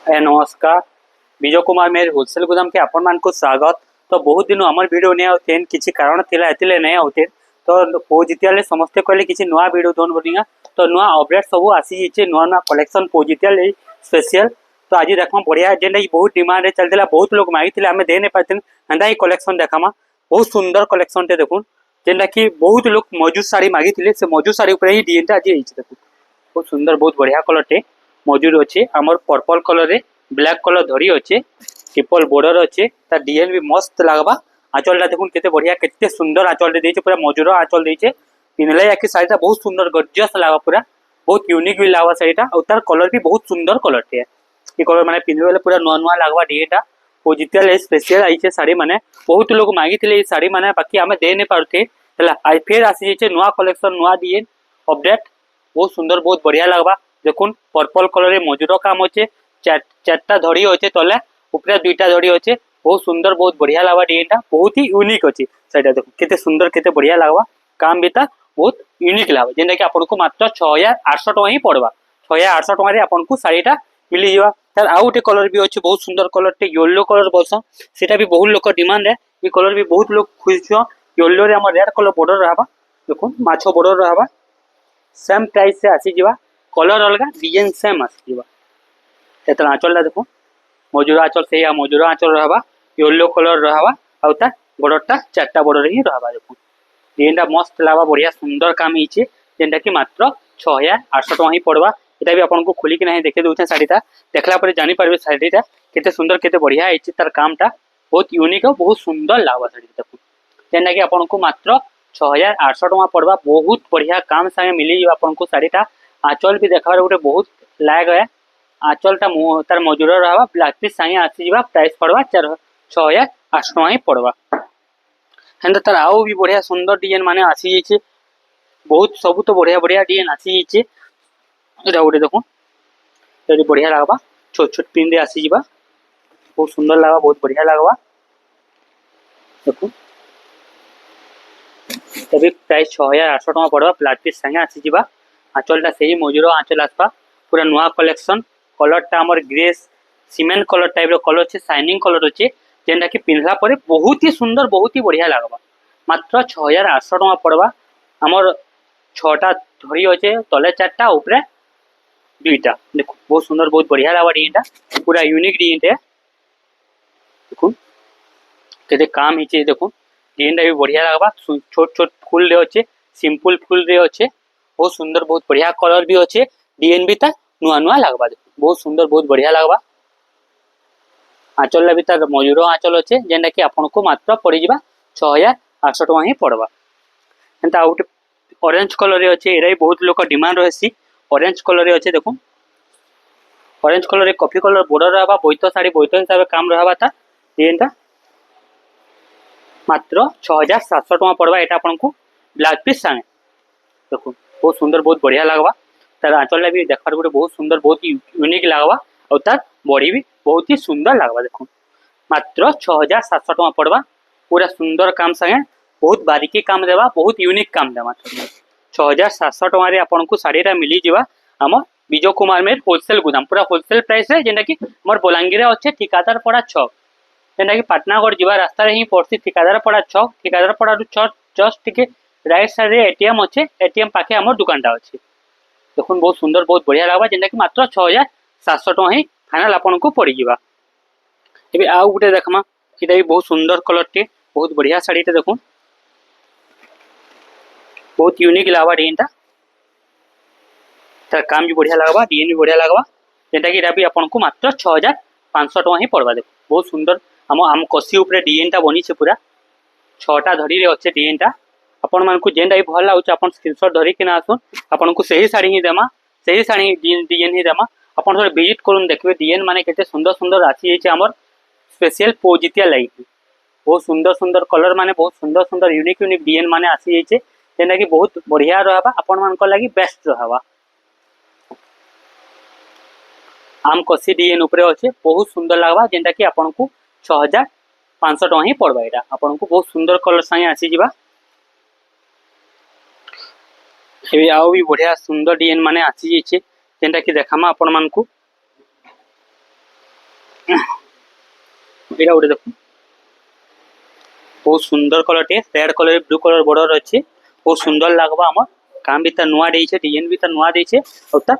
नमस्कार। विजय कुमार मेरे होलसेल गोदाम के आपण मान को स्वागत। तो बहुत दिन आमर वीडियो नहीं आते किसी कारण थिला एतिले नहीं आते तो पोजिटियाले समस्ते कहले किसी नुआ वीडियो दोन बनिया तो नुआ अपडेट सब आसी जे नुआ नुआ कलेक्शन पोजिटियाले स्पेशल। तो आज देखमा बढ़िया जेंडा बहुत डिमांड चलतेला बहुत लोग मांगीथिले आमे दे नै पाथिन हंदा ही कलेक्शन देखामा बहुत सुंदर कलेक्शन टे देखुन जेंडा कि बहुत लोग मौजूद साड़ी मांगीथिले से मौजूद साड़ी ऊपर ही डिजाइन आज देखुन बहुत सुंदर बहुत बढ़िया कलर टे मौजूद अच्छे आमर पर्पल कलर रे ब्लैक कलर धरी अच्छे ट्रिपल बॉर्डर अच्छे तार डिजाइन भी मस्त लगवा। आंचलटा देखुन केते बढ़िया केते सुंदर आंचल देइछे पूरा मजूर आंचल देइछे पिनले याकि साड़ीटा बहुत सुंदर गॉर्जियस लागवा पूरा बहुत यूनिक भी लागवा साड़ीटा और तार कलर भी बहुत सुंदर कलर टे ये कलर माने पिनले वाला पूरा नुआ नुआ लागवा डिजाइनटा पोजिटियल स्पेशल आइछे साड़ी माने बहुत लोग मांगीथिले ई साड़ी माने बाकी आमे दे नै पारुथे हला आज फिर आसी जेछे नुआ कलेक्शन नुआ डिजाइन अपडेट बहुत सुंदर बहुत बढ़िया लगवा। देखुन पर्पल कलर रे मजूर काम अच्छे चारटा धड़ी अच्छे तले ऊपर दुईटा धड़ी अच्छे बहुत सुंदर बहुत बढ़िया लगवा डिजाइनटा बहुत ही यूनिक अच्छे साइडा देखो केते सुंदर केते बढ़िया लगवा काम भी बहुत यूनिक लगवा जेंटा कि आपनको मात्र 6800 टका ही पड़वा 6800 टका रे आपनको साड़ीटा मिली जावा। तार आउ गोटे कलर भी अच्छे बहुत सुंदर कलर टे येलो कलर बोलसन सेटा भी बहुत लोग डिमांड है ये कलर भी बहुत लोग खोजछन येलो रे हमर रेड कलर बॉर्डर रहबा देखुन माछो बॉर्डर रहबा सेम प्राइस से आसी जीवा कलर अलग डिजाइन सेम आसी जीवा एतर आंचल देखो मजूर आंचल से मजूर आंचल रहबा येलो कलर रहबा आउ ता बॉर्डरटा चारटा बॉर्डर ही रहबा देखो डिजाइनटा मस्त लागबा बढ़िया सुंदर काम हिचे जेंटा कि मात्र 6800 टका ही पड़वा। एटा भी आपनको खोली कि नहीं देखे दोछे साड़ीटा देखला पर जानि पारबे साड़ीटा केते सुंदर केते बढ़िया हिचे तार कामटा बहुत यूनिक और बहुत सुंदर लागबा साड़ी देखो जेंटा कि आपनको मात्र 6800 टका पड़वा बहुत बढ़िया काम संगे मिली जा आपनको साड़ीटा आंचल भी देखार गोटे बहुत लायक है आंचलटा तार मजूर रहबा ब्लाउज पीस संगे आसी जीवा प्राइस पड़वा 6800 टका ही पड़वा। हेंदा तार आउ भी बढ़िया सुंदर डिजाइन माने आसी जाइछे बहुत सब तो बढ़िया बढ़िया डिजाइन आसी जाइछे एटा गोटे देखो एटा बढ़िया लागबा छोट छोट पिन दे आसी जीवा बहुत सुंदर लागबा बहुत बढ़िया लागबा देखो तभी प्राइस 6800 टका पड़वा ब्लाउज पीस संगे आसी जीवा आंचलटा सही मजूर आंचल आसपा पूरा नुआ कलेक्शन कलरटा हमर ग्रे सीमेंट कलर टाइप रो कलर छे शाइनिंग कलर अच्छे जेंटा कि पिनला परे बहुत ही सुंदर बहुत ही बढ़िया लागबा मात्र 6800 टका पड़वा हमर 6टा धड़ी अच्छे तले 4टा ऊपर दुईटा देखो बहुत सुंदर बहुत बढ़िया लागबा डिजाइनटा पूरा यूनिक डिजाइन है देखो केते काम हिचे देखो डिजाइनटा भी बढ़िया लागबा छोट छोट फूल रे अच्छे सिंपल फूल रे अच्छे बहुत सुंदर बहुत बढ़िया कलर भी अच्छे डिजाइन भी ता नुआ नुआ लागबा देखो बहुत सुंदर बहुत बढ़िया लागबा आंचल भी तार मजूर आंचल अच्छे जेंटा कि आपनको मात्र पड़ जा 6800 टका ही पड़वा। एंता आउट ऑरेंज कलर रे अच्छे एरा बहुत लोग डिमांड रहसी ऑरेंज कलर रे अच्छे देखो ऑरेंज कलर रे कॉफी कलर बॉर्डर रहबा बोइतो साड़ी बोइतो हिसाब से काम रहबा ता डिजाइनटा मात्र 6700 टका पड़वा एटा आपनको ब्लाउज पीस संगे देखो बहुत सुंदर बहुत बढ़िया लगवा तार आंचल भी देखार गोटे बहुत सुंदर बहुत यूनिक लगवा और तार बॉडी भी बहुत ही सुंदर लगवा देखो मात्र 6700 टका पड़वा पूरा सुंदर काम संगे बहुत बारीकी काम देवा बहुत यूनिक काम देवा 6700 टका रे आपनको साड़ीटा मिली जीवा आम विजय कुमार मेर होलसेल गोदाम पूरा होलसेल प्राइस रे जेंटा कि मोर बलांगीर अच्छे ठिकादार पड़ा छक जेंटा कि पाटनागढ़ जीवा रास्ता रे ही पड़सी ठिकादार पड़ा छक ठिकादार पड़ा छक जस्ट टिके राइट साइड रे एटीएम अच्छे एटीएम पाखे हमर दुकानटा अच्छे देखुन बहुत सुंदर बहुत बढ़िया लगवा जेंटा कि मात्र 6700 टका ही फाइनल आपनको पड़ जीवा। एबे आउ गुटे देखमा एटा भी बहुत सुंदर कलर टे बहुत बढ़िया साड़ी टे देखो बहुत यूनिक लागवा डिजाइनटा तार काम भी बढ़िया लगवा डिजाइन भी बढ़िया लगवा जेंटा कि एटा भी आपनको मात्र 6500 टका ही पड़वा देखो बहुत सुंदर आम कसी ऊपर डिजाइनटा बनी छे पूरा 6टा धड़ी रे अच्छे डिजाइनटा आपण मानकु जेंटा भी भल लागुछ आपण स्क्रीनशॉट धरि कि ना आसुन आपनको सही साड़ी ही देमा सही साड़ी डिजाइन ही देमा आपण थोड़े विजिट करून देखबे डिजाइन माने केते सुंदर सुंदर आसी हिचे हमर स्पेशल पोजिटिया लाइक बहुत सुंदर सुंदर कलर माने बहुत सुंदर सुंदर यूनिक यूनिक डिजाइन माने आसी हिचे जेना कि बहुत बढ़िया रहबा आपण मानको लागि बेस्ट रहबा आम कसी डिजाइन ऊपर अच्छे बहुत सुंदर लगवा जेंटा कि आपको 6500 टका ही पड़वा एटा आपको बहुत सुंदर कलर संगे आसी जीवा एबे आउ भी बढ़िया सुंदर डिजाइन माने आसी जेचे जेंटा कि देखामा आपण मानकू एटा गोटे देखो बहुत सुंदर कलर टे red colour blue colour border अच्छे बहुत सुंदर लगवा आम काम भी नुआ देछे डिजाइन भी नुआ देछे और ता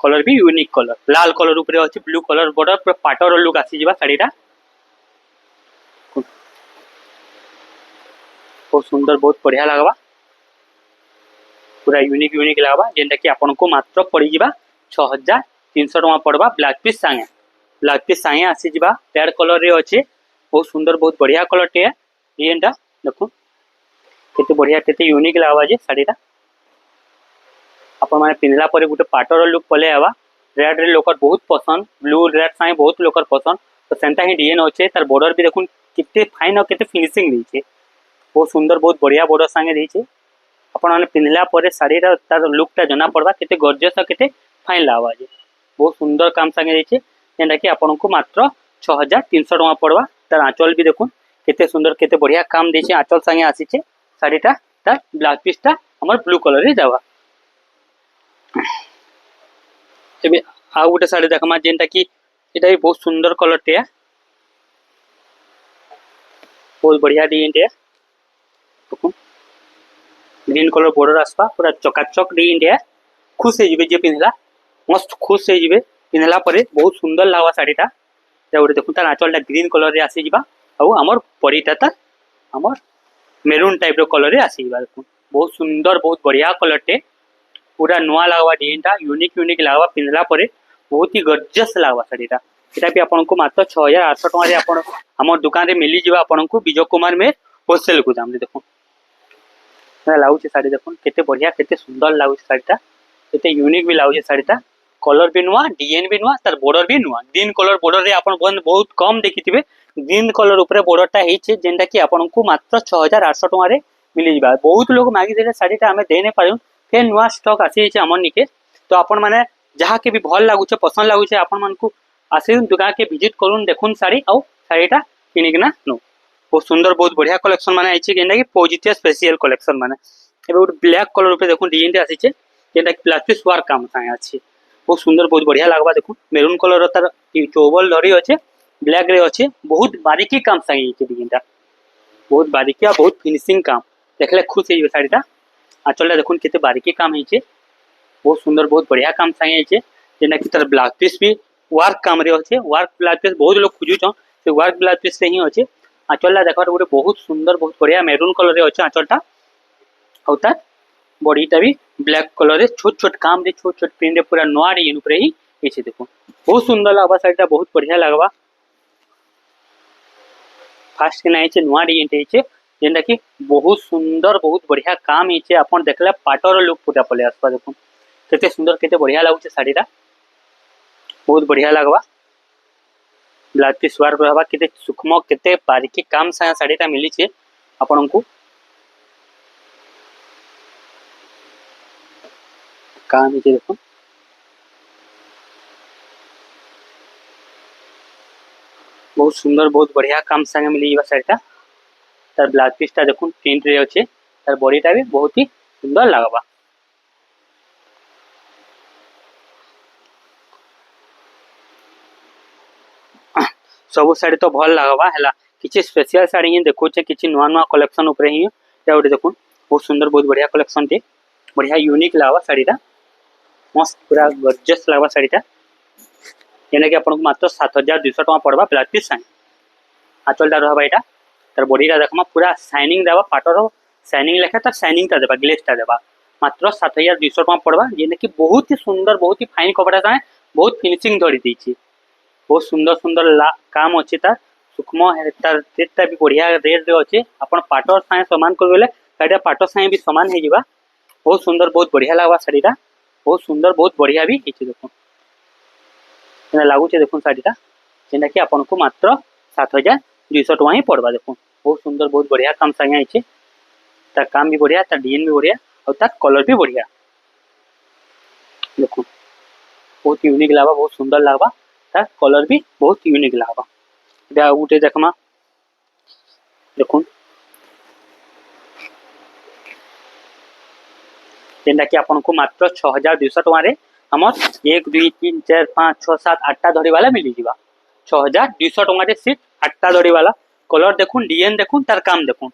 कलर भी यूनिक कलर लाल कलर ऊपर अच्छे ब्लू कलर बॉर्डर पूरा पाटर लुक आसीजा शाढ़ीटा बहुत सुंदर बहुत बढ़िया लगवा पूरा यूनिक यूनिक लगवा जेनटा कि आपन को मात्र पड़ जा 6300 टका पड़वा ब्लाक पीस सांगे आसीजा रेड कलर रे अच्छे बहुत सुंदर बहुत बढ़िया कलर टे डिजाइनटा देखो केते बढ़िया केते यूनिक लगवा जे शाढ़ीटा आपण माने पिंधला परे गुटे पाटर लुक पले आवा रेड रे लोकर बहुत पसंद ब्लू रेड सांगे बहुत लोकर पसंद तो सेंटा ही डिजाइन अच्छे तार बॉर्डर भी देखुन केते फाइन और केते फिनिशिंग देछे बहुत सुंदर बहुत बढ़िया बॉर्डर सांगे देछे आपण माने पिंधला परे साड़ीरा तार लुकटा जना पड़वा केते गॉर्जियस और केते फाइन लागवा जे बहुत सुंदर काम सांगे देछे जेंटा कि आपण को मात्र 6300 टका पड़वा तार आंचल भी देखुन केते सुंदर केते बढ़िया काम देछे आंचल सांगे आसीचे साड़ीटा तार ब्लाउज पीसटा हमर ब्लू कलर रे जावा एबे आ गोटे साड़ी देखमा जेंटा कि एटा भी बहुत सुंदर कलर टे बहुत बढ़िया डिजाइन टे देखो ग्रीन कलर बॉर्डर आसपा पूरा चकाचक डिजाइन टे खुश हो जिवे जे पिंधला मस्त खुश हो जिवे पिंधला परे बहुत सुंदर लागवा साड़ीटा गोटे देखो तार आंचलटा ग्रीन कलर रे आसी जिबा आउ हमर परीटा ता हमर मेरून टाइप रो कलर रे आसी जिबा देखो बहुत सुंदर बहुत बढ़िया कलर टे पूरा नुआ लागवा डिजाइनटा यूनिक यूनिक लागवा पिंधला परे बहुत ही गॉर्जियस लागवा साड़ीटा एटा भी आपन को मात्र 6800 टका रे आपन हमर दुकान रे मिली जिबा आपन को विजय कुमार में होलसेल गोदाम रे देखो लागुचे साड़ी देखो केते बढ़िया केते सुंदर लागुचे साड़ीटा केते यूनिक भी लागुचे साड़ीटा कलर भी नुआ डिजाइन भी नुआ तार बॉर्डर भी नुआ ग्रीन कलर बॉर्डर रे आपन बहुत कम देखिथिबे ग्रीन कलर ऊपर बॉर्डरटा हेचे जेंटा कि आपन को मात्र 6800 टका रे मिली जिबा बहुत लोग मागी देले साड़ीटा हमें दे नै पारु फेर नुआ स्टॉक आसी छे हमर निके तो आपन माने जहा के भी भल लागुचे पसंद लागुचे आपन मन को आसी दुकान के विजिट करून देखुन साड़ी आउ साड़ीटा किनिकना नो बहुत सुंदर बहुत बढ़िया कलेक्शन माने आइछे जेंटा कि पॉजिटिव स्पेशल कलेक्शन माने एबे गोटे ब्लैक कलर ऊपर देखुन डिजाइन आसी छे जेंटा कि प्लास्टिक वर्क काम सांगे अछि बहुत सुंदर बहुत बढ़िया लागबा देखुन मेरून कलर तार चौबल धरी अच्छे ब्लैक रे अच्छे बहुत बारीकी काम सांगे अछि डिजाइनटा बहुत बारीकी और बहुत फिनिशिंग काम देखले खुश हे साड़ीटा आंचलटा देखुन केते बारीकी काम हेचे बहुत सुंदर बहुत बढ़िया काम सांगे हेचे जेना कि तार ब्लाउज पीस भी वर्क काम रे अच्छे वर्क ब्लाउज पीस बहुत लोग खोजु छ से वर्क ब्लाउज पीस से ही अच्छे आंचलटा देखा गोटे बहुत सुंदर बहुत बढ़िया मेरून कलर रे अच्छे आंचलटा और तार बॉडीटा भी ब्लैक कलर रे छोट छोट काम रे छोट छोट पिन रे पूरा नोआ डिजाइन ऊपर ही हेचे देखो बहुत सुंदर लागबा साड़ीटा बहुत बढ़िया लागबा फास्ट के नाइ छे नोआ डिजाइन हेचे जेंटा कि बहुत सुंदर बहुत बढ़िया काम हेचे अपन देखला पाटर लुक पूरा पले आसपा देखो केते सुंदर केते बढ़िया लागुचे साड़ीटा बहुत बढ़िया लागबा ब्लाउज पीस वर्क रहबा केते सूक्ष्म केते बारीकी काम सा साड़ीटा मिली छे आपन को काम हेचे देखो बहुत सुंदर बहुत बढ़िया काम संगे मिली बा साड़ीटा तार ब्लाउज पीसटा देखुन प्रिंट रे अच्छे तार बॉडीटा भी बहुत ही सुंदर लागबा सब साड़ी तो भल लागबा हैला किछि स्पेशल साड़ी ही देखो छे किछि नुआ नुआ कलेक्शन ऊपर ही या उठे देखुन बहुत सुंदर बहुत बढ़िया कलेक्शन टे बढ़िया यूनिक लागबा साड़ीटा मस्त पूरा गॉर्जियस लागबा साड़ीटा जेना कि आपन को मात्र 7200 टका पड़बा ब्लाउज पीस संगे आंचलटा रहबा एटा तार बॉडीटा देखमा पूरा शाइनिंग देबा पाटर शाइनिंग लेखा तार शाइनिंगटा देबा ग्लेजटा देबा मात्र 7200 टका पड़बा जेना कि बहुत ही सुंदर बहुत ही फाइन कपड़ा था बहुत फिनिशिंग धरी देछि बहुत सुंदर सुंदर काम अच्छे तार सूक्ष्म तार रेटटा भी बढ़िया रेट रे अच्छे अपन पाटर साए समान कर गले साड़ीटा पाटर साए भी समान हे जिबा बहुत सुंदर बहुत बढ़िया लागबा साड़ीटा बहुत सुंदर बहुत बढ़िया भी हेछि देखो एना लागुचे देखो साड़ीटा जेना कि आपन को मात्र 7200 टका ही पड़बा देखो बहुत सुंदर बहुत बढ़िया काम संगे आइछे तार काम भी बढ़िया तार डिजाइन भी बढ़िया और तार कलर भी बढ़िया देखो बहुत यूनिक लागबा बहुत सुंदर लागबा तार कलर भी बहुत यूनिक लागबा एटा उठे देखमा देखो जेंटा कि आपन को मात्र 6200 टका रे हमर 1 2 3 4 5 6 7 8टा धरी वाला मिली जिबा 6200 टंका सीट 8टा दड़ी वाला कलर देखुन डिजाइन देखुन तार काम देखुन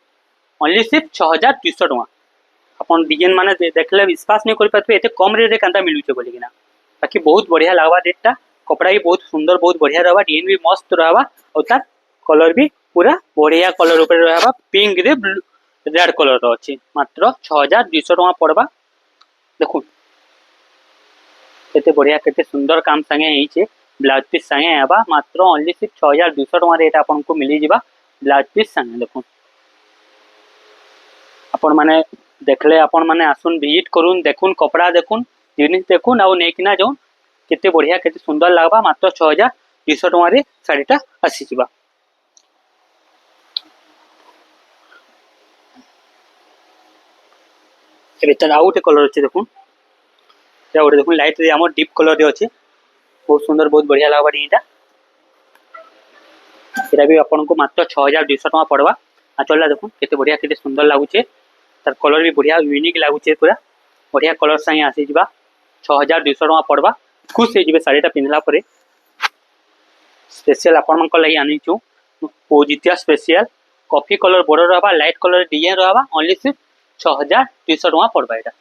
ओनली सिर्फ 6200 टंका अपन डिजाइन माने देखले विश्वास नहीं कर पाते एते कम रेट रे कांता मिलुचे बोली किना बाकी बहुत बढ़िया लागबा रेटटा कपड़ा भी बहुत सुंदर बहुत बढ़िया रहबा डिजाइन भी मस्त रहबा और तार कलर भी पूरा बढ़िया कलर ऊपर रहबा पिंक रे रेड कलर रो अछि मात्र 6200 टंका पड़बा देखुन केते बढ़िया केते सुंदर काम संगे हिचे ब्लाउज पीस संगे आबा मात्र ओनली सिर्फ 6200 टंका रेट आपन को मिली जिबा ब्लाउज पीस संगे देखुन आपण माने देखले आपण माने आसुन विजिट करून देखुन कपड़ा देखुन जिनिस देखुन आ नेकिना जाउन केते बढ़िया केते सुंदर लागबा मात्र 6200 टंका रे साड़ीटा आसी जिबा एबे त आउट कलर अछि देखुन या ओरे देखुन लाइट रे हमर डीप कलर रे अछि बहुत सुंदर बहुत बढ़िया लागबा एटा एटा भी आपन को मात्र 6200 टंका पड़वा आ चलला देखुन केते बढ़िया केते सुंदर लागुचे तार कलर भी बढ़िया यूनिक लागुचे पूरा बढ़िया कलर संगे आसी जिबा 6200 टंका पड़वा खुश हे जिबे साड़ीटा पिनला परे स्पेशल आपन मन को लागि आनी छु पोजिटिया स्पेशल कॉफी कलर बॉर्डर रहबा लाइट कलर डिजाइन रहबा ओनली सिर्फ 6200 टंका पड़बा एटा